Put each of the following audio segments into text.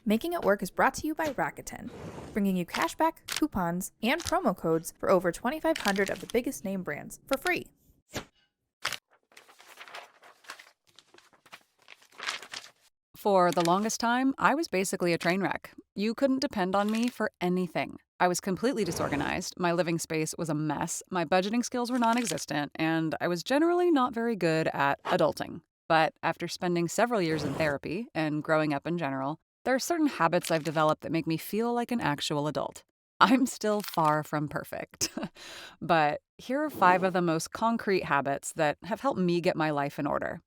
Making It Work is brought to you by Rakuten, bringing you cashback, coupons, and promo codes for over 2,500 of the biggest name brands for free. For the longest time, I was basically a train wreck. You couldn't depend on me for anything. I was completely disorganized, my living space was a mess, my budgeting skills were non-existent, and I was generally not very good at adulting. But after spending several years in therapy and growing up in general, there are certain habits I've developed that make me feel like an actual adult. I'm still far from perfect. But here are 5 of the most concrete habits that have helped me get my life in order.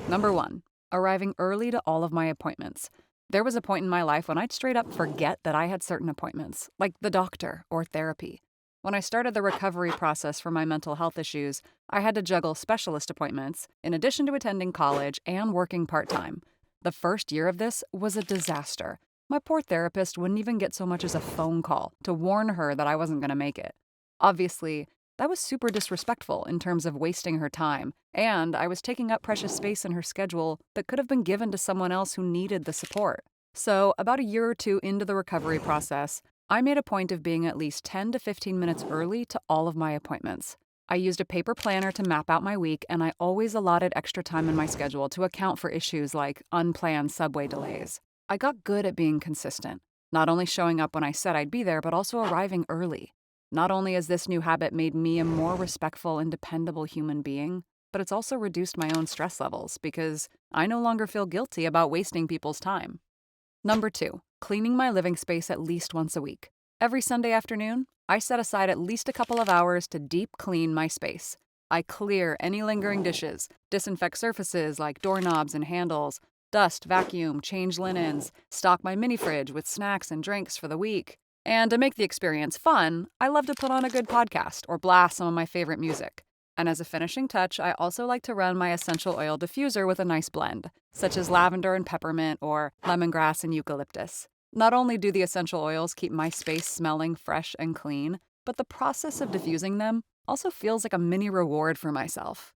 Number 1. Arriving early to all of my appointments. There was a point in my life when I'd straight up forget that I had certain appointments, like the doctor or therapy. When I started the recovery process for my mental health issues, I had to juggle specialist appointments, in addition to attending college and working part-time. The first year of this was a disaster. My poor therapist wouldn't even get so much as a phone call to warn her that I wasn't going to make it. Obviously, that was super disrespectful in terms of wasting her time, and I was taking up precious space in her schedule that could have been given to someone else who needed the support. So, about a year or two into the recovery process, I made a point of being at least 10 to 15 minutes early to all of my appointments. I used a paper planner to map out my week, and I always allotted extra time in my schedule to account for issues like unplanned subway delays. I got good at being consistent, not only showing up when I said I'd be there, but also arriving early. Not only has this new habit made me a more respectful and dependable human being, but it's also reduced my own stress levels because I no longer feel guilty about wasting people's time. Number 2, cleaning my living space at least once a week. Every Sunday afternoon, I set aside at least a couple of hours to deep clean my space. I clear any lingering dishes, disinfect surfaces like doorknobs and handles, dust, vacuum, change linens, stock my mini fridge with snacks and drinks for the week. And to make the experience fun, I love to put on a good podcast or blast some of my favorite music. And as a finishing touch, I also like to run my essential oil diffuser with a nice blend, such as lavender and peppermint or lemongrass and eucalyptus. Not only do the essential oils keep my space smelling fresh and clean, but the process of diffusing them also feels like a mini reward for myself.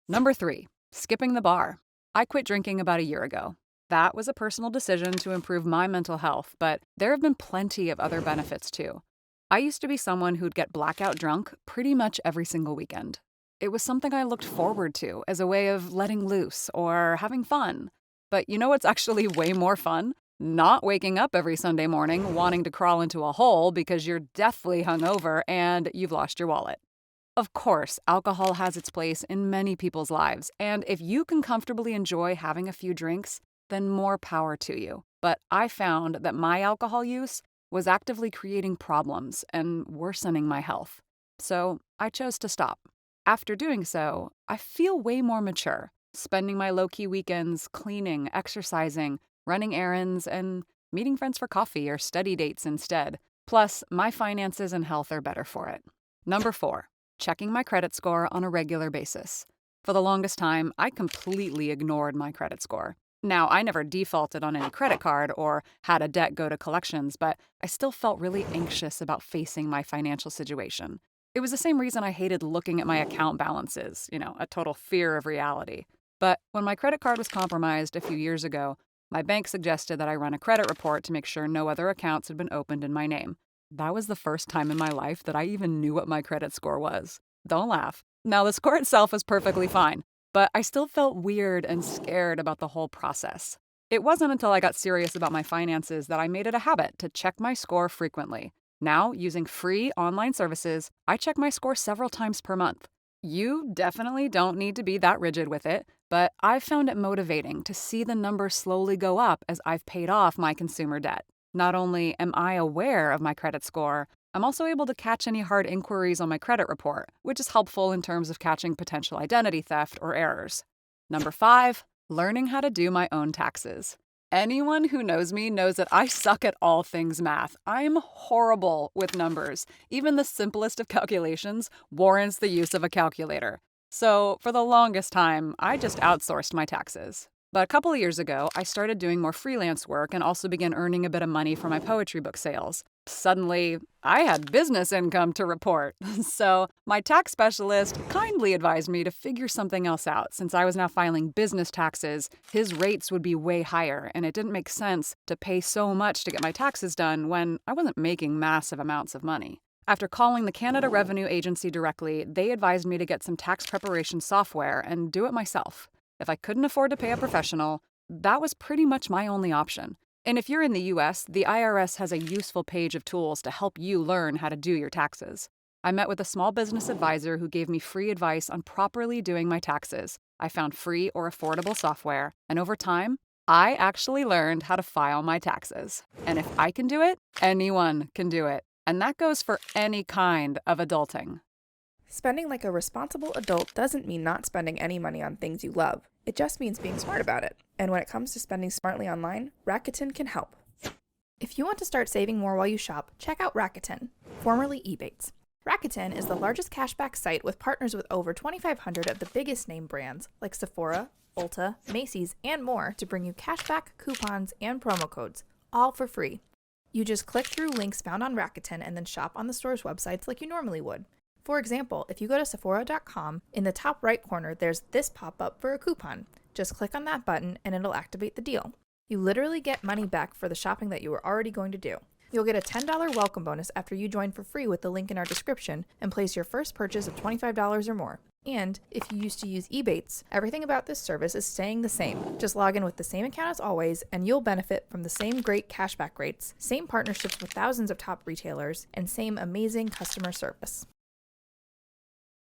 Number 3, skipping the bar. I quit drinking about a year ago. That was a personal decision to improve my mental health, but there have been plenty of other benefits too. I used to be someone who'd get blackout drunk pretty much every single weekend. It was something I looked forward to as a way of letting loose or having fun. But you know what's actually way more fun? Not waking up every Sunday morning wanting to crawl into a hole because you're deathly hungover and you've lost your wallet. Of course, alcohol has its place in many people's lives, and if you can comfortably enjoy having a few drinks, then more power to you. But I found that my alcohol use was actively creating problems and worsening my health. So I chose to stop. After doing so, I feel way more mature, spending my low-key weekends cleaning, exercising, running errands, and meeting friends for coffee or study dates instead. Plus, my finances and health are better for it. Number 4, checking my credit score on a regular basis. For the longest time, I completely ignored my credit score. Now, I never defaulted on any credit card or had a debt go to collections, but I still felt really anxious about facing my financial situation. It was the same reason I hated looking at my account balances, a total fear of reality. But when my credit card was compromised a few years ago, my bank suggested that I run a credit report to make sure no other accounts had been opened in my name. That was the first time in my life that I even knew what my credit score was. Don't laugh. Now, the score itself was perfectly fine, but I still felt weird and scared about the whole process. It wasn't until I got serious about my finances that I made it a habit to check my score frequently. Now, using free online services, I check my score several times per month. You definitely don't need to be that rigid with it, but I've found it motivating to see the numbers slowly go up as I've paid off my consumer debt. Not only am I aware of my credit score, I'm also able to catch any hard inquiries on my credit report, which is helpful in terms of catching potential identity theft or errors. Number 5, learning how to do my own taxes. Anyone who knows me knows that I suck at all things math. I'm horrible with numbers. Even the simplest of calculations warrants the use of a calculator. So for the longest time, I just outsourced my taxes. But a couple of years ago, I started doing more freelance work and also began earning a bit of money from my poetry book sales. Suddenly, I had business income to report. So, my tax specialist kindly advised me to figure something else out since I was now filing business taxes. His rates would be way higher, and it didn't make sense to pay so much to get my taxes done when I wasn't making massive amounts of money. After calling the Canada Revenue Agency directly, they advised me to get some tax preparation software and do it myself. If I couldn't afford to pay a professional, that was pretty much my only option. And if you're in the US, the IRS has a useful page of tools to help you learn how to do your taxes. I met with a small business advisor who gave me free advice on properly doing my taxes. I found free or affordable software, and over time, I actually learned how to file my taxes. And if I can do it, anyone can do it. And that goes for any kind of adulting. Spending like a responsible adult doesn't mean not spending any money on things you love. It just means being smart about it. And when it comes to spending smartly online, Rakuten can help. If you want to start saving more while you shop, check out Rakuten, formerly Ebates. Rakuten is the largest cashback site with partners with over 2,500 of the biggest name brands like Sephora, Ulta, Macy's, and more to bring you cashback, coupons, and promo codes, all for free. You just click through links found on Rakuten and then shop on the store's websites like you normally would. For example, if you go to Sephora.com, in the top right corner there's this pop-up for a coupon. Just click on that button and it'll activate the deal. You literally get money back for the shopping that you were already going to do. You'll get a $10 welcome bonus after you join for free with the link in our description and place your first purchase of $25 or more. And if you used to use Ebates, everything about this service is staying the same. Just log in with the same account as always, and you'll benefit from the same great cashback rates, same partnerships with thousands of top retailers, and same amazing customer service.